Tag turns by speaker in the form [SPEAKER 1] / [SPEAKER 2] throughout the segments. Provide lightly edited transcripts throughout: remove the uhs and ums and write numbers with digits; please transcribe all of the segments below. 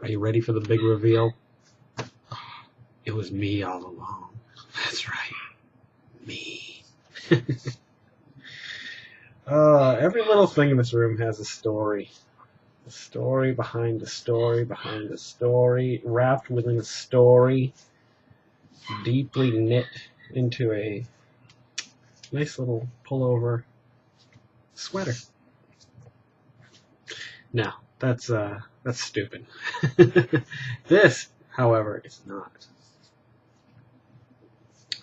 [SPEAKER 1] Are you ready for the big reveal? It was me all along. That's right. Me. Every little thing in this room has a story. A story behind a story behind a story, wrapped within a story, deeply knit into a nice little pullover sweater. Now, that's stupid. This, however, is not.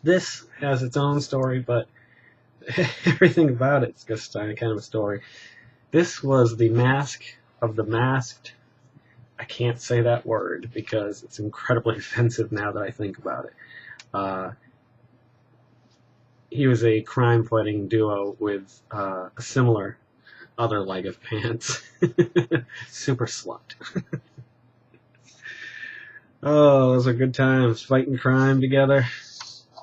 [SPEAKER 1] This has its own story, but everything about it's just kind of a story. This was the mask of the masked. I can't say that word because it's incredibly offensive now that I think about it. He was a crime-fighting duo with a similar other leg of pants. Super slut. Oh, those are good times, fighting crime together.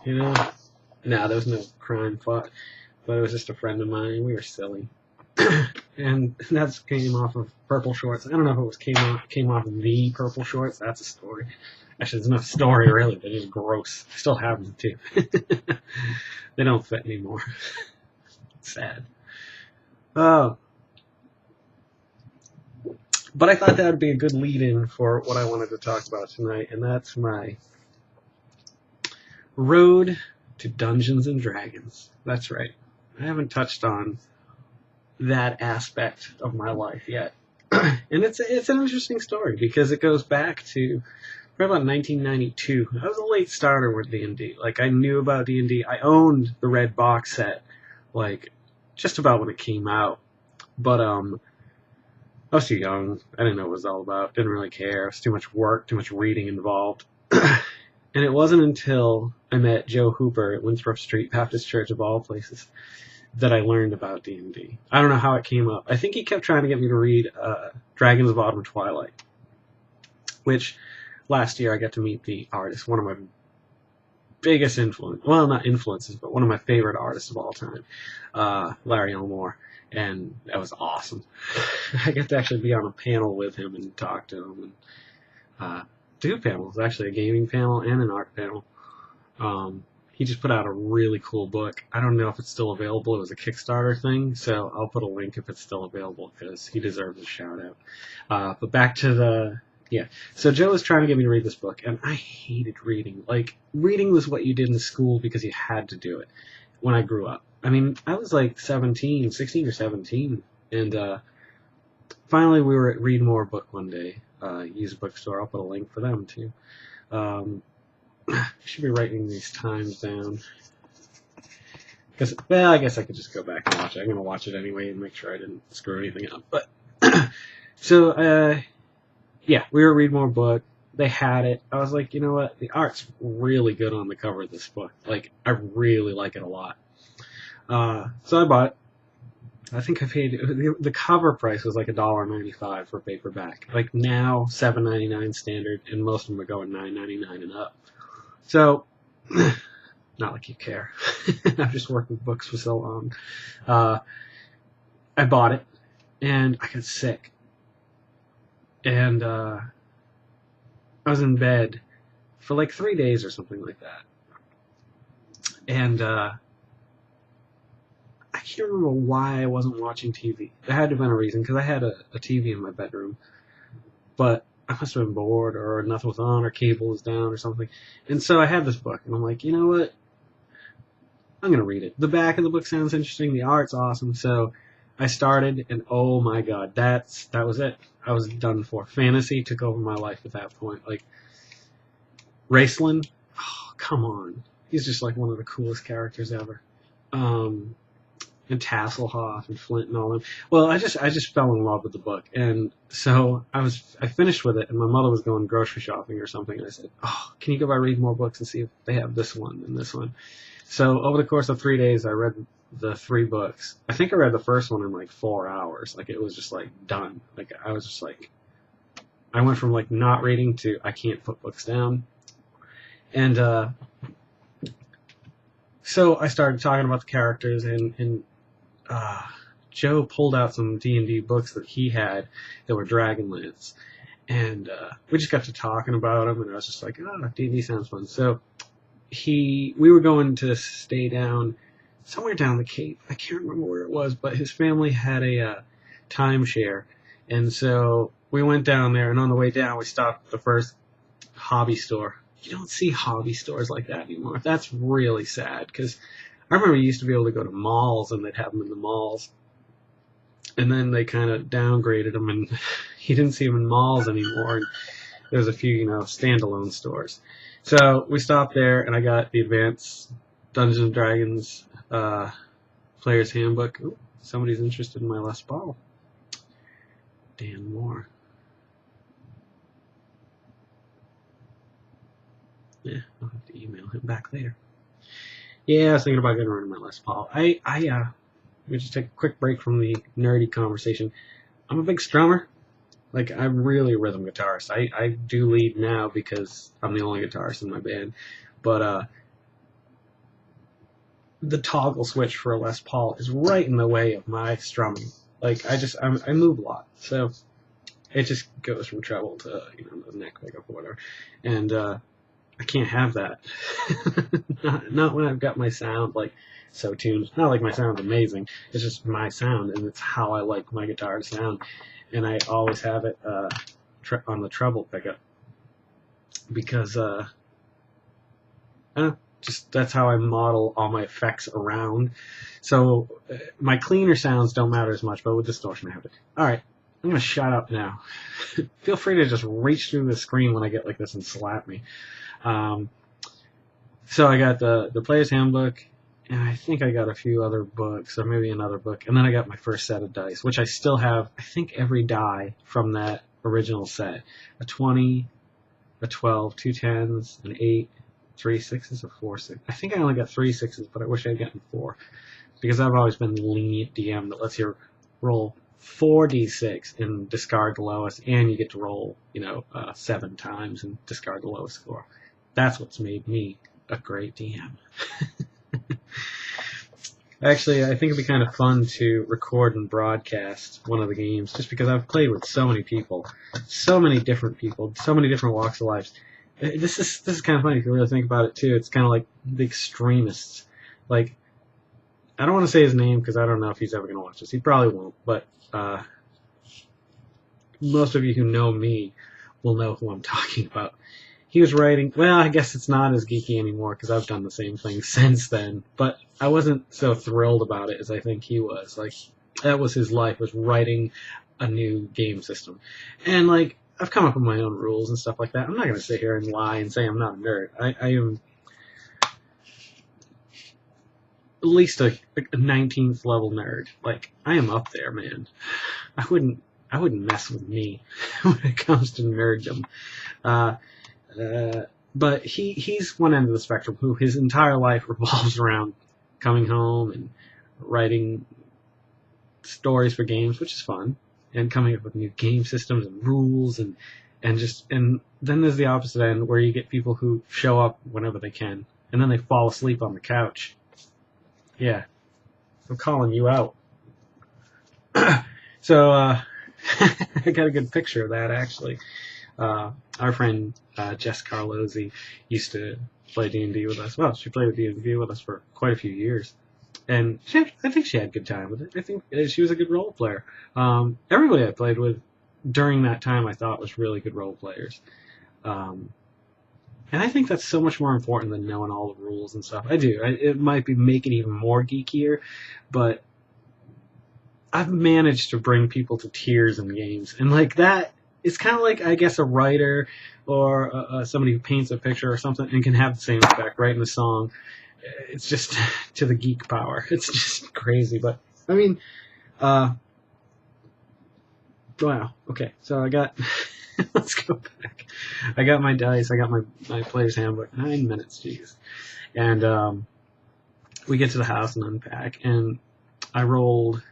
[SPEAKER 1] You know? Nah, there was no crime fought, but it was just a friend of mine. We were silly. And that came off of Purple Shorts. I don't know if it was came off of the Purple Shorts. That's a story. Actually, there's no story, really. They're just gross. I still have them, too. They don't fit anymore. It's sad. Oh. But I thought that would be a good lead-in for what I wanted to talk about tonight, and that's my road to Dungeons and Dragons. That's right. I haven't touched on that aspect of my life yet. And it's an interesting story because it goes back to probably about 1992. I was a late starter with D&D. Like, I knew about D&D. I owned the red box set, like, just about when it came out. But, I was too young. I didn't know what it was all about. Didn't really care. It was too much work, too much reading involved. And it wasn't until I met Joe Hooper at Winthrop Street Baptist Church, of all places, that I learned about D&D. I don't know how it came up. I think he kept trying to get me to read Dragons of Autumn Twilight, which last year I got to meet the artist, one of my biggest influences, well, not influences, but one of my favorite artists of all time, Larry Elmore, and that was awesome. I got to actually be on a panel with him and talk to him, and two panels, actually, a gaming panel and an art panel. He just put out a really cool book. I don't know if it's still available. It was a Kickstarter thing, so I'll put a link if it's still available because he deserves a shout out. But back to the, yeah. So Joe was trying to get me to read this book, and I hated reading. Like, reading was what you did in school because you had to do it when I grew up. I mean, I was like 16 or 17, and finally we were at Read More Book one day, used bookstore. I'll put a link for them too. I should be writing these times down. Because, well, I guess I could just go back and watch it. I'm going to watch it anyway and make sure I didn't screw anything up. But, so, yeah, we were at Read More Book. They had it. I was like, you know what? The art's really good on the cover of this book. Like, I really like it a lot. So I bought it. I think I paid, the cover price was like $1.95 for paperback. Like, now, $7.99 standard, and most of them are going $9.99 and up. So, not like you care. I've just worked with books for so long. I bought it, and I got sick. And I was in bed for like 3 days or something like that. And I can't remember why I wasn't watching TV. There had to have been a reason, because I had a TV in my bedroom. But I must have been bored, or nothing was on, or cable was down, or something. And so I had this book, and I'm like, you know what? I'm going to read it. The back of the book sounds interesting. The art's awesome. So I started, and oh my god, that was it. I was done for. Fantasy took over my life at that point. Like, Raceland, oh, come on. He's just like one of the coolest characters ever. And Tasselhoff and Flint and all them. Well, I just fell in love with the book, and so I finished with it, and my mother was going grocery shopping or something, and I said, "Oh, can you go by Read More Books and see if they have this one and this one?" So over the course of 3 days, I read the 3 books. I think I read the first one in like 4 hours. Like, it was just like done. Like, I was just like, I went from like not reading to I can't put books down, and so I started talking about the characters, and Joe pulled out some D&D books that he had that were Dragonlance. And we just got to talking about him, and I was just like, oh, D&D sounds fun. So we were going to stay down somewhere down the Cape. I can't remember where it was, but his family had a timeshare, and so we went down there. And on the way down, we stopped at the first hobby store. You don't see hobby stores like that anymore. That's really sad, because I remember you used to be able to go to malls, and they'd have them in the malls. And then they kind of downgraded them, and you didn't see them in malls anymore. And there was a few, standalone stores. So we stopped there, and I got the Advanced Dungeons and Dragons Player's Handbook. Ooh, somebody's interested in my Les Paul. Dan Moore. Yeah, I'll have to email him back later. Yeah, I was thinking about getting rid of my Les Paul. Let me just take a quick break from the nerdy conversation. I'm a big strummer. Like, I'm really a rhythm guitarist. I do lead now because I'm the only guitarist in my band. But the toggle switch for a Les Paul is right in the way of my strumming. Like, I move a lot. So it just goes from treble to, the neck pickup or whatever. And I can't have that. not when I've got my sound, like, so tuned. Not like my sound's amazing. It's just my sound, and it's how I like my guitar to sound. And I always have it on the treble pickup because that's how I model all my effects around. So my cleaner sounds don't matter as much, but with distortion I have it. All right, I'm gonna shut up now. Feel free to just reach through the screen when I get like this and slap me. So I got the Player's Handbook. And I think I got a few other books, or maybe another book. And then I got my first set of dice, which I still have, I think, every die from that original set. A 20, a 12, 2 10s, an 8, 3 6s, or 4 6. I think I only got 3 6s, but I wish I had gotten 4. Because I've always been the lenient DM that lets you roll 4d6 and discard the lowest, and you get to roll, 7 times and discard the lowest score. That's what's made me a great DM. Actually, I think it'd be kind of fun to record and broadcast one of the games, just because I've played with so many people, so many different people, so many different walks of life. This is kind of funny if you really think about it too. It's kind of like the extremists. Like, I don't want to say his name because I don't know if he's ever going to watch this. He probably won't, but most of you who know me will know who I'm talking about. He was writing, well, I guess it's not as geeky anymore because I've done the same thing since then, but I wasn't so thrilled about it as I think he was. Like, that was his life, was writing a new game system. And, like, I've come up with my own rules and stuff like that. I'm not going to sit here and lie and say I'm not a nerd. I am at least a 19th level nerd. Like, I am up there, man. I wouldn't mess with me when it comes to nerddom. But he's one end of the spectrum who his entire life revolves around coming home and writing stories for games, which is fun, and coming up with new game systems and rules and then there's the opposite end where you get people who show up whenever they can and then they fall asleep on the couch. Yeah, I'm calling you out. So I got a good picture of that actually. Our friend Jess Carlozzi used to play D&D with us. Well, she played D&D with us for quite a few years, and I think she had a good time with it. I think she was a good role player. Everybody I played with during that time I thought was really good role players, and I think that's so much more important than knowing all the rules and stuff. I do. It might be make it even more geekier, but I've managed to bring people to tears in games, and like that. It's kind of like, I guess, a writer or somebody who paints a picture or something and can have the same effect, writing a song. It's just to the geek power. It's just crazy. But, I mean, wow. Okay, so I got, let's go back. I got my dice. I got my player's handbook. 9 minutes, jeez. And we get to the house and unpack. And I rolled,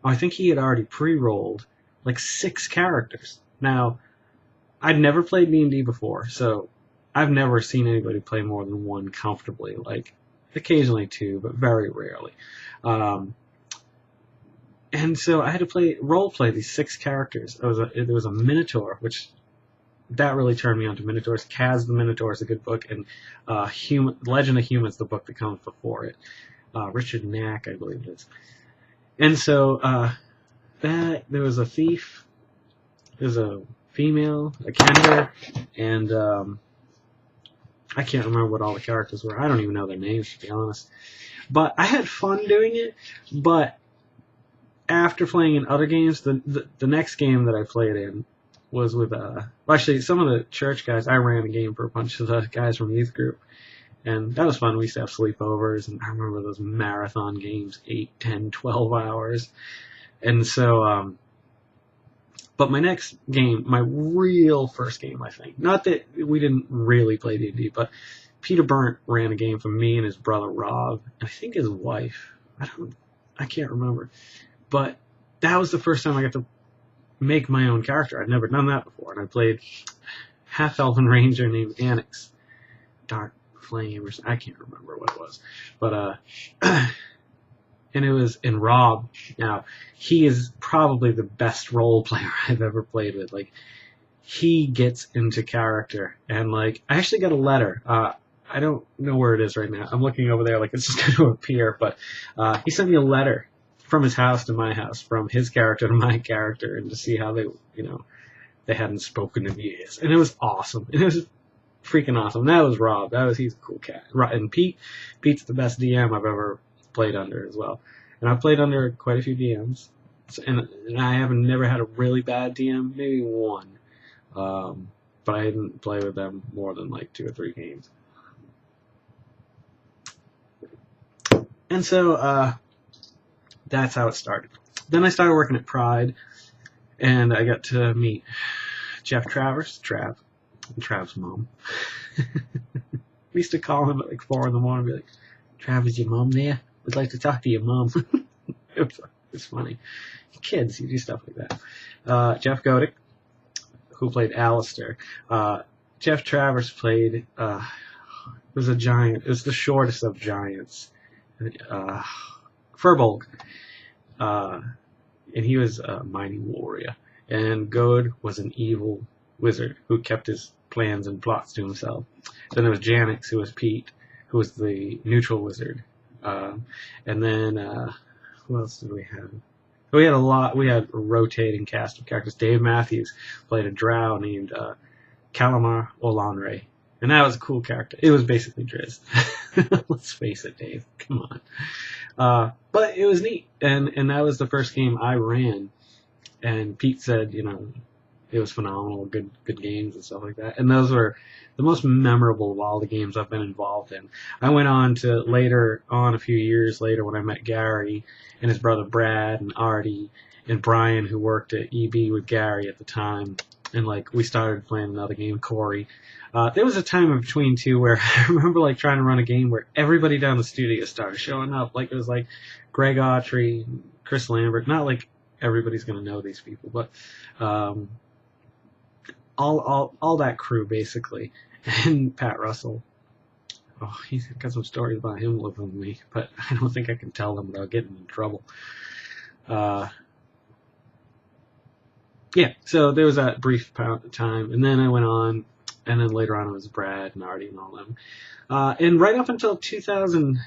[SPEAKER 1] I think he had already pre-rolled like 6 characters. Now, I'd never played D&D before, so I've never seen anybody play more than 1 comfortably. Like, occasionally 2, but very rarely. And And so I had to role play these 6 characters. There was a Minotaur, which that really turned me on to Minotaurs. Kaz the Minotaur is a good book, and Legend of Humans, the book that comes before it. Richard Knack, I believe it is. And so there was a thief, there's a female, a Kender, and I can't remember what all the characters were. I don't even know their names, to be honest. But I had fun doing it, but after playing in other games, the next game that I played in was with, actually, some of the church guys. I ran a game for a bunch of the guys from the youth group, and that was fun. We used to have sleepovers, and I remember those marathon games, 8, 10, 12 hours. And so, but my next game, my real first game, I think, not that we didn't really play D&D, but Peter Burnt ran a game for me and his brother Rob, and I think his wife. I can't remember. But that was the first time I got to make my own character. I'd never done that before, and I played half-elven ranger named Annex. Dark Flame, or I can't remember what it was. But, and it was in Rob. Now, he is probably the best role player I've ever played with. Like, he gets into character, and, like, I actually got a letter. I don't know where it is right now. I'm looking over there, like, it's just going to appear, but he sent me a letter from his house to my house, from his character to my character, and to see how they hadn't spoken in years. And it was awesome. And it was freaking awesome. That was Rob. He's a cool cat. And Pete's the best DM I've ever played under as well. And I've played under quite a few DMs. And I haven't never had a really bad DM, maybe one. But I didn't play with them more than like 2 or 3 games. And so, that's how it started. Then I started working at Pride, and I got to meet Jeff Travers, Trav, and Trav's mom. We used to call him at like 4 in the morning and be like, Trav, is your mom there? We'd like to talk to your mom. It's funny. Kids, you do stuff like that. Jeff Godick, who played Alistair. Jeff Travers played, was a giant. It was the shortest of giants. Furbolg. And he was a mighty warrior. And God was an evil wizard who kept his plans and plots to himself. Then there was Janix, who was Pete, who was the neutral wizard. And then, who else did we have? We had a rotating cast of characters. Dave Matthews played a drow named Calamar Olanre. And that was a cool character. It was basically Driz. Let's face it, Dave. Come on. But it was neat. And that was the first game I ran. And Pete said, it was phenomenal, good games and stuff like that. And those were the most memorable of all the games I've been involved in. I went on to later on, a few years later, when I met Gary and his brother Brad and Artie and Brian, who worked at EB with Gary at the time. And we started playing another game, Corey. There was a time in between too where I remember trying to run a game where everybody down the studio started showing up. It was Greg Autry, Chris Lambert. Not like everybody's gonna know these people, but all that crew basically, and Pat Russell. Oh, he's got some stories about him living with me, but I don't think I can tell them without getting in trouble. Yeah, so there was that brief time, and then I went on, and then later on it was Brad and Artie and all them. And right up until 2000,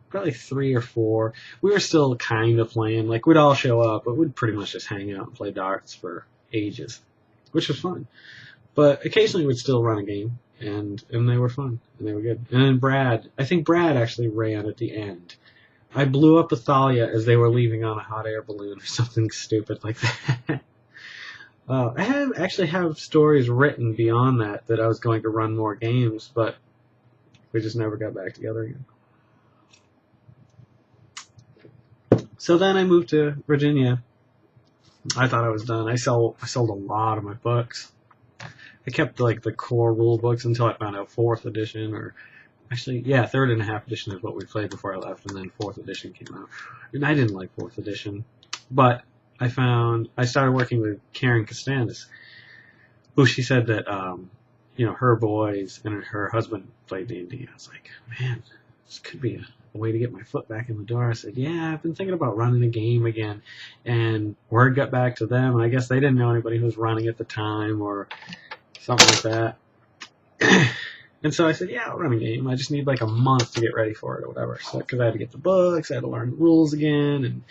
[SPEAKER 1] probably 3 or 4, we were still kind of playing. We'd all show up, but we'd pretty much just hang out and play darts for ages, which was fun. But occasionally we'd still run a game, and they were fun, and they were good. And then I think Brad actually ran at the end. I blew up Athalia as they were leaving on a hot air balloon or something stupid like that. I actually have stories written beyond that I was going to run more games, but we just never got back together again. So then I moved to Virginia. I thought I was done. I sold a lot of my books. I kept the core rule books until I found out 4th edition, or actually, yeah, 3rd and a half edition is what we played before I left, and then 4th edition came out. And I didn't like 4th edition, but I started working with Karen Costandes, who she said that, her boys and her husband played D&D. I was like, man, this could be a way to get my foot back in the door. I said, yeah, I've been thinking about running a game again. And word got back to them, and I guess they didn't know anybody who was running at the time or something like that. And so I said, yeah, I'll run a game. I just need like a month to get ready for it or whatever. So, because I had to get the books, I had to learn the rules again, and,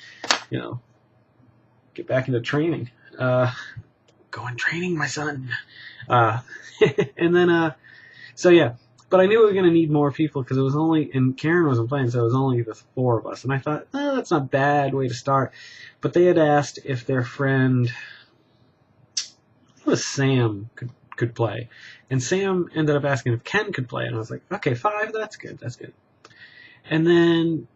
[SPEAKER 1] you know, get back into training. Go in training, my son. And then, so yeah. But I knew we were going to need more people because it was only, and Karen wasn't playing, so it was only the 4 of us. And I thought, oh, that's not a bad way to start. But they had asked if their friend, it was Sam, could play. And Sam ended up asking if Ken could play. And I was like, okay, 5, that's good, that's good. And then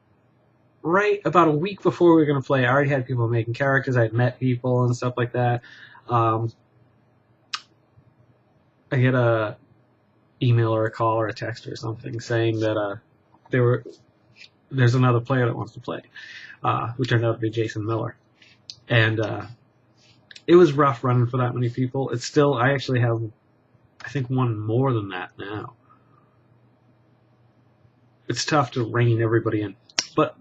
[SPEAKER 1] right about a week before we were going to play, I already had people making characters. I had met people and stuff like that. I get a email or a call or a text or something saying that there's another player that wants to play, who turned out to be Jason Miller. And it was rough running for that many people. It's still, I actually have, I think, one more than that now. It's tough to rein everybody in. But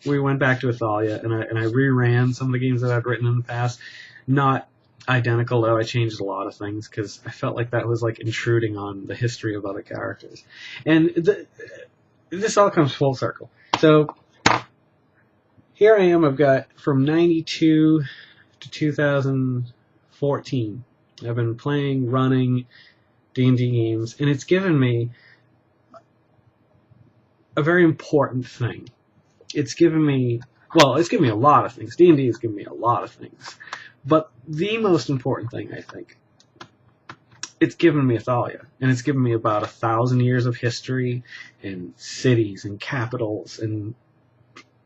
[SPEAKER 1] we went back to Athalia, and I reran some of the games that I'd written in the past. Not identical, though. I changed a lot of things because I felt like that was like intruding on the history of other characters. And this all comes full circle. So here I am. I've got from 92 to 2014. I've been playing, running D&D games, and it's given me a very important thing. It's given me a lot of things. D&D has given me a lot of things. But the most important thing, I think, it's given me Athalia. And it's given me about 1,000 years of history and cities and capitals and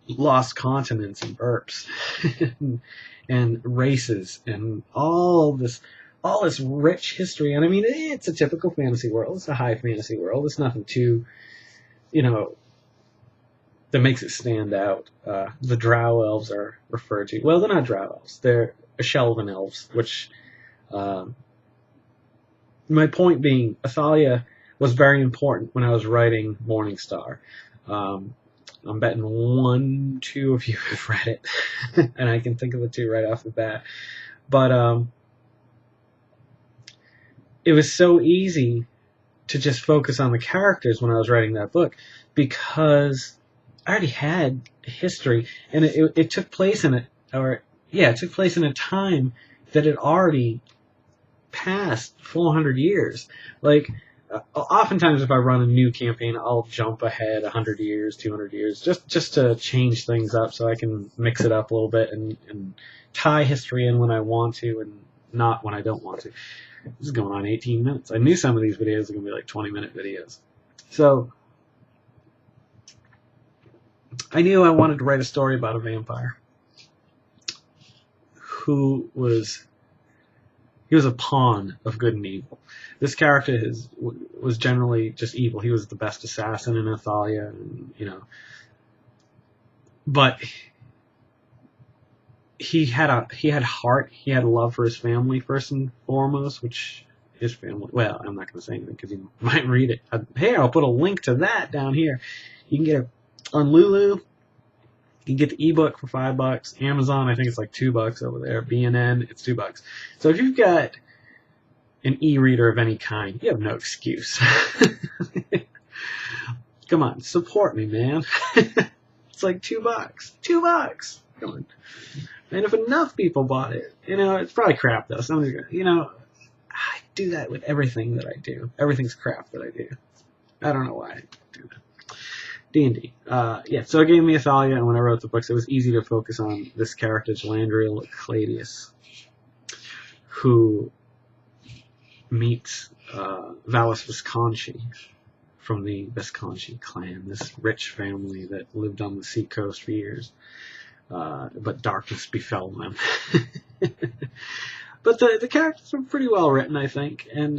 [SPEAKER 1] lost continents and burps and races and all this rich history. And I mean, it's a typical fantasy world. It's a high fantasy world. It's nothing too, that makes it stand out. The Drow elves are referred to. Well, they're not Drow elves. They're Shelven elves, which, my point being, Athalia was very important when I was writing Morningstar. I'm betting 1, 2 of you have read it, and I can think of the 2 right off the bat. But it was so easy to just focus on the characters when I was writing that book because I already had history, and it took place in it took place in a time that had already passed 400 years. Like, oftentimes if I run a new campaign, I'll jump ahead 100 years, 200 years, just to change things up so I can mix it up a little bit and tie history in when I want to and not when I don't want to. This is going on 18 minutes. I knew some of these videos were going to be like 20-minute videos. So I knew I wanted to write a story about a vampire who was a pawn of good and evil. This character was generally just evil. He was the best assassin in Athalia, and, but he had heart. He had love for his family first and foremost, which his family. Well, I'm not going to say anything because you might read it. Hey, I'll put a link to that down here. You can get it on Lulu. You can get the ebook for $5. Amazon, I think it's like $2 over there. BNN, it's $2. So if you've got an e-reader of any kind, you have no excuse. Come on, support me, man. It's like $2. $2. Come on. And if enough people bought it, it's probably crap though. Somebody's gonna, I do that with everything that I do. Everything's crap that I do. I don't know why I do that. D&D. So it gave me Athalia, and when I wrote the books, it was easy to focus on this character, Gelandriel Cladius, who meets Valis Visconti from the Visconti clan, this rich family that lived on the seacoast for years, but darkness befell them. But the characters were pretty well written, I think, and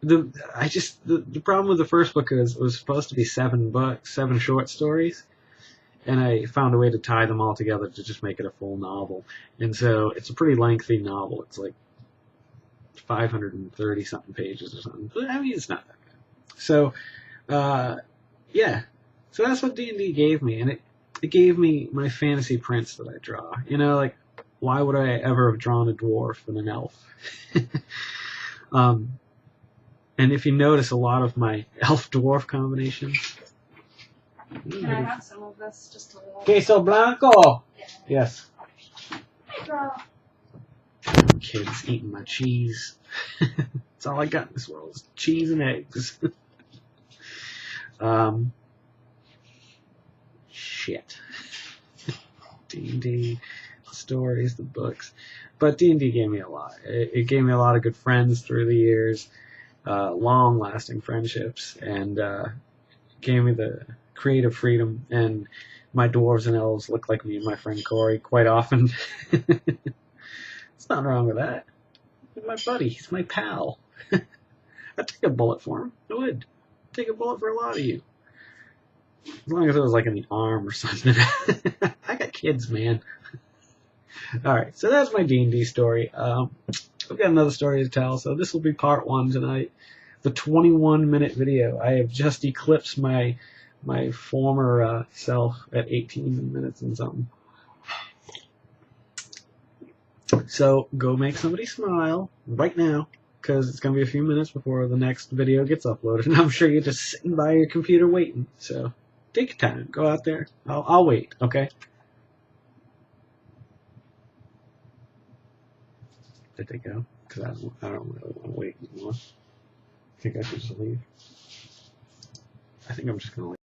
[SPEAKER 1] the problem with the first book is it was supposed to be 7 books, 7 short stories, and I found a way to tie them all together to just make it a full novel. And so it's a pretty lengthy novel. It's like 530 something pages or something. But I mean, it's not that bad. So Yeah. So that's what D&D gave me, and it gave me my fantasy prince that I draw. You know, like, why would I ever have drawn a dwarf and an elf? And if you notice, a lot of my elf-dwarf combinations.
[SPEAKER 2] Can I have some of this? Just a little.
[SPEAKER 1] Queso blanco.
[SPEAKER 2] Yeah.
[SPEAKER 1] Yes.
[SPEAKER 2] Hey, girl.
[SPEAKER 1] Kids eating my cheese. That's all I got in this world is cheese and eggs. Shit. D&D, the stories, the books. But D&D gave me a lot. It gave me a lot of good friends through the years, long-lasting friendships, and gave me the creative freedom. And my dwarves and elves look like me and my friend Corey quite often. There's nothing wrong with that. He's my buddy. He's my pal. I'd take a bullet for him. I would. Take a bullet for a lot of you. As long as it was like in the arm or something. I got kids, man. Alright, so that's my D&D story. I've got another story to tell, so this will be part 1 tonight. The 21-minute video. I have just eclipsed my former self at 18 minutes and something. So go make somebody smile right now, because it's going to be a few minutes before the next video gets uploaded, and I'm sure you're just sitting by your computer waiting. So take your time. Go out there. I'll wait, okay? Did they go? Because I don't really want to wait anymore. I think I should just leave. I think I'm just going to leave.